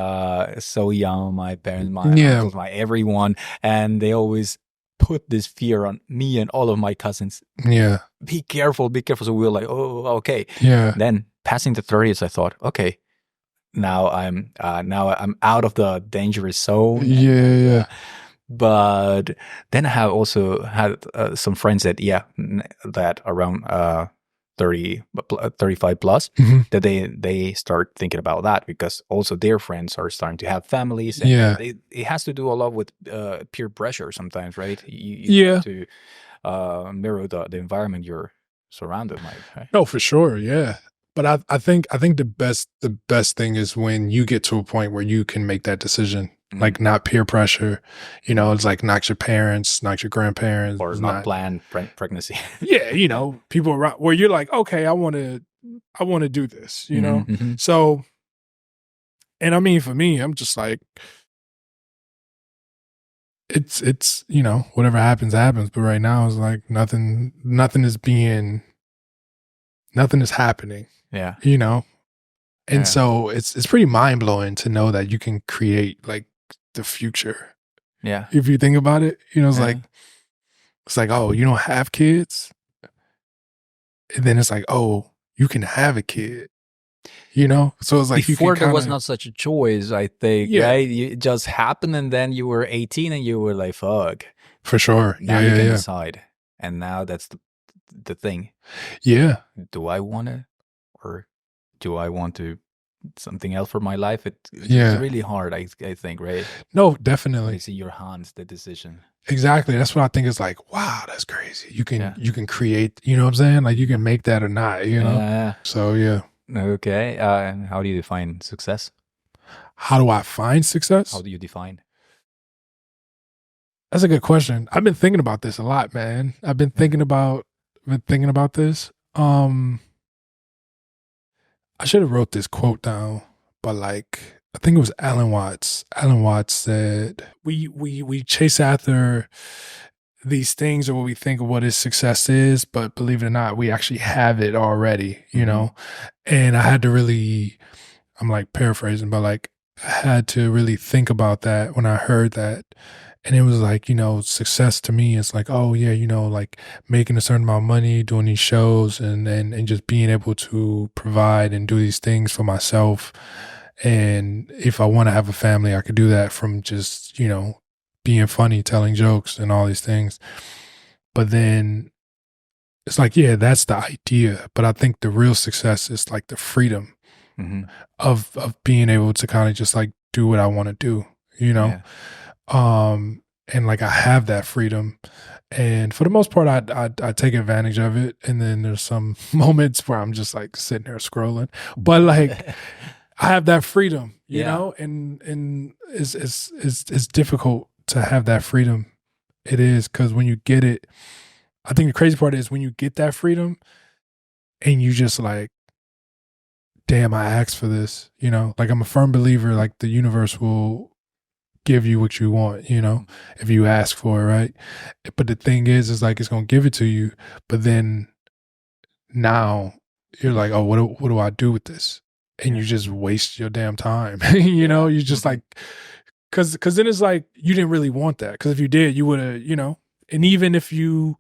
[SPEAKER 2] so young. My parents, my uncles, my everyone, and they always put this fear on me and all of my cousins.
[SPEAKER 1] Yeah,
[SPEAKER 2] be careful. So we were like, oh, okay.
[SPEAKER 1] Yeah.
[SPEAKER 2] Then passing the 30s, I thought, okay, now I'm out of the dangerous zone.
[SPEAKER 1] Yeah.
[SPEAKER 2] But then I have also had some friends that that around 30, 35 plus, that they start thinking about that, because also their friends are starting to have families. And it has to do a lot with peer pressure sometimes, right? You have to mirror the environment you're surrounded by. Right?
[SPEAKER 1] No, for sure, yeah. But I think the best thing is when you get to a point where you can make that decision. Like not peer pressure, it's like not your parents, not your grandparents,
[SPEAKER 2] or not planned pregnancy.
[SPEAKER 1] Yeah, people around where you're like, okay, I want to do this, So, and I mean, for me, I'm just like, it's whatever happens. But right now, it's like nothing is happening.
[SPEAKER 2] Yeah,
[SPEAKER 1] and so it's pretty mind blowing to know that you can create like the future.
[SPEAKER 2] Yeah.
[SPEAKER 1] If you think about it, it's like, oh, you don't have kids. And then it's like, oh, you can have a kid. So it's like
[SPEAKER 2] before there was not such a choice, I think.
[SPEAKER 1] Yeah.
[SPEAKER 2] Right? It just happened, and then you were 18 and you were like, fuck.
[SPEAKER 1] For sure.
[SPEAKER 2] Now you can decide. And now that's the thing.
[SPEAKER 1] Yeah.
[SPEAKER 2] Do I want to, or do I want to something else for my life? It's really hard, I think, right?
[SPEAKER 1] No, definitely.
[SPEAKER 2] It's in your hands, the decision.
[SPEAKER 1] Exactly. That's what I think is like, wow, that's crazy. You can create, you know what I'm saying? Like you can make that or not,
[SPEAKER 2] Yeah.
[SPEAKER 1] So yeah.
[SPEAKER 2] Okay. How do you define success?
[SPEAKER 1] How do I find success?
[SPEAKER 2] How do you define?
[SPEAKER 1] That's a good question. I've been thinking about this a lot, man. I've been thinking about this. I should have wrote this quote down, but like I think it was Alan Watts. Alan Watts said, "We chase after these things or what we think of what is success is, but believe it or not, we actually have it already, And I had to really, I'm like paraphrasing, but like I had to really think about that when I heard that. And it was like, success to me is like, oh yeah, like making a certain amount of money, doing these shows and just being able to provide and do these things for myself. And if I want to have a family, I could do that from just, being funny, telling jokes and all these things. But then it's like, yeah, that's the idea. But I think the real success is like the freedom of being able to kind of just like do what I want to do, Yeah. And like I have that freedom, and for the most part, I take advantage of it. And then there's some moments where I'm just like sitting there scrolling, but like I have that freedom, you know, and it's difficult to have that freedom. It is, because when you get it, I think the crazy part is when you get that freedom, and you just like, damn, I asked for this, Like I'm a firm believer, like the universe will give you what you want, if you ask for it, right? But the thing is like it's gonna give it to you, but then now you're like, oh, what do I do with this? And you just waste your damn time, You just like, because then it's like you didn't really want that, because if you did, you would have, and even if you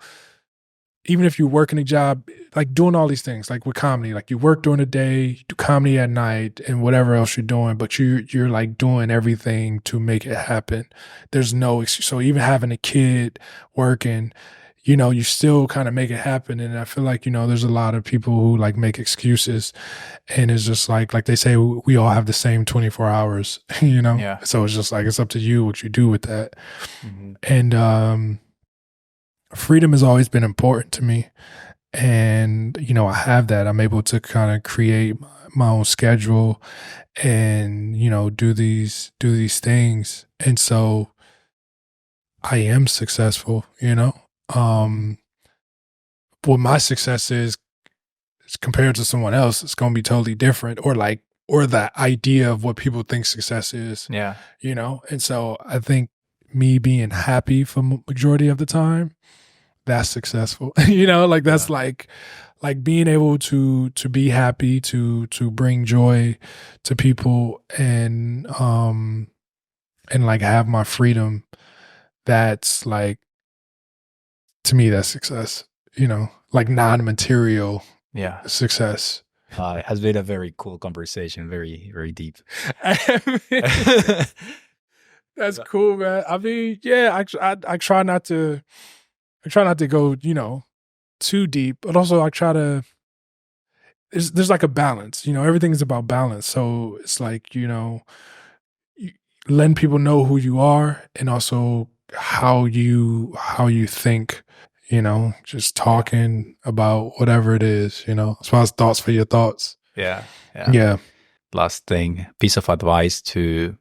[SPEAKER 1] work in a job, like doing all these things, like with comedy, like you work during the day, you do comedy at night and whatever else you're doing, but you're like doing everything to make it happen. There's no excuse. So even having a kid, working, you still kind of make it happen. And I feel like, there's a lot of people who like make excuses, and it's just like they say, we all have the same 24 hours,
[SPEAKER 2] Yeah.
[SPEAKER 1] So it's just like, it's up to you what you do with that. And, freedom has always been important to me. And, I have that. I'm able to kind of create my own schedule and, do these things. And so I am successful, what my success is compared to someone else, it's going to be totally different, or the idea of what people think success is.
[SPEAKER 2] Yeah.
[SPEAKER 1] And so I think me being happy for majority of the time, that's successful. Like that's like being able to be happy, to bring joy to people, and like have my freedom. That's like, to me, that's success. Like non-material success.
[SPEAKER 2] It has been a very cool conversation, very, very deep.
[SPEAKER 1] That's cool, man. I mean, yeah, I try not to go, too deep, but also I try to, there's like a balance, everything is about balance. So it's like, you letting people know who you are, and also how you think, just talking about whatever it is, as far as thoughts for your thoughts.
[SPEAKER 2] Yeah. Last thing, piece of advice to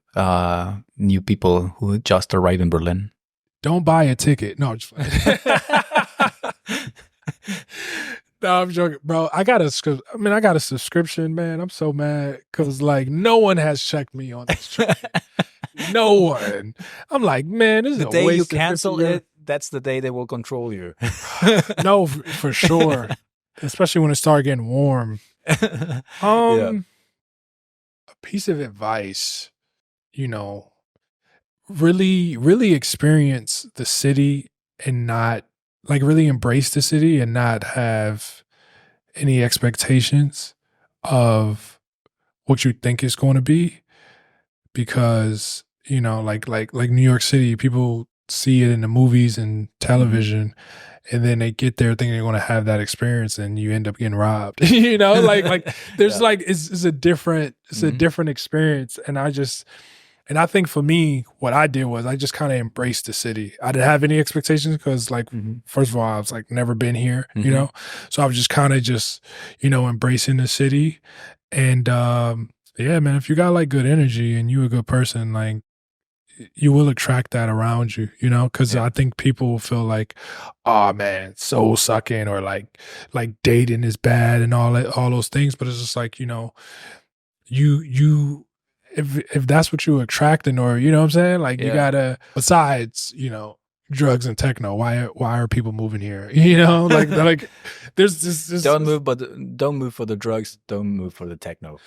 [SPEAKER 2] new people who just arrived in Berlin.
[SPEAKER 1] Don't buy a ticket. No, just no, I'm joking, bro. I got a subscription, man. I'm so mad because like no one has checked me on this train. No one. I'm like, man, this is
[SPEAKER 2] the day you cancel it. That's the day they will control you.
[SPEAKER 1] No, for sure. Especially when it started getting warm. A piece of advice, really, really experience the city, and not like really embrace the city, and not have any expectations of what you think it's going to be. Because, like New York City, people see it in the movies and television, and then they get there thinking they're going to have that experience, and you end up getting robbed. Like there's like it's a different experience. And I think for me, what I did was I just kind of embraced the city. I didn't have any expectations because, like, first of all, I was like never been here, so I was just kind of embracing the city. And yeah, man, if you got like good energy and you a good person, like you will attract that around you, because I think people will feel like, oh man, soul sucking, or like dating is bad and all those things. But it's just like, you if that's what you're attracting, or what I'm saying, like you gotta, besides drugs and techno, why are people moving here? Like there's this
[SPEAKER 2] don't move for the drugs, don't move for the techno.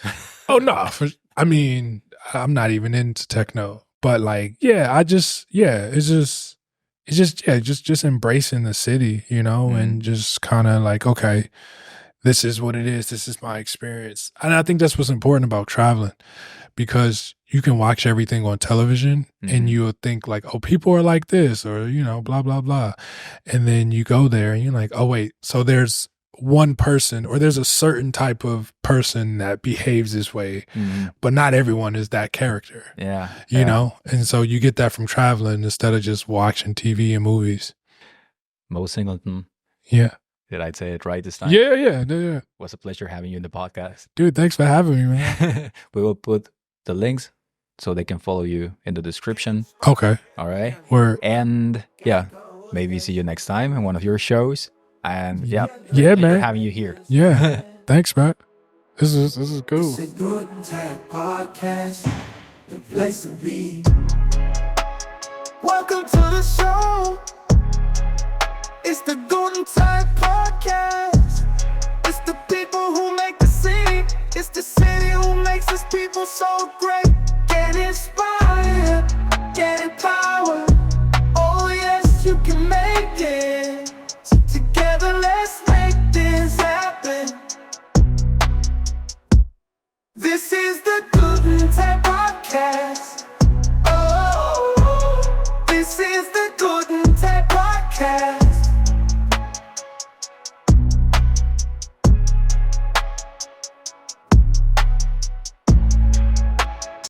[SPEAKER 1] Oh no, I mean, I'm not even into techno, but like, it's just embracing the city, and just kind of like, okay, this is what it is. This is my experience. And I think that's what's important about traveling, because you can watch everything on television and you'll think like, oh, people are like this, or, blah, blah, blah. And then you go there and you're like, oh, wait, so there's one person, or there's a certain type of person that behaves this way, but not everyone is that character. You know? And so you get that from traveling instead of just watching TV and movies.
[SPEAKER 2] Moe Singleton.
[SPEAKER 1] Yeah.
[SPEAKER 2] Did I say it right this time?
[SPEAKER 1] Yeah.
[SPEAKER 2] It was a pleasure having you in the podcast.
[SPEAKER 1] Dude, thanks for having me, man.
[SPEAKER 2] We will put the links so they can follow you in the description.
[SPEAKER 1] Okay.
[SPEAKER 2] All right.
[SPEAKER 1] And
[SPEAKER 2] maybe see you next time in one of your shows. And
[SPEAKER 1] yeah, man,
[SPEAKER 2] having you here.
[SPEAKER 1] Yeah, thanks, man. This is cool.
[SPEAKER 5] It's a Guten Tag Podcast, the place to be. Welcome to the show. It's the Guten Tag Podcast. It's the people who make the city. It's the city who makes us people so great. Get inspired.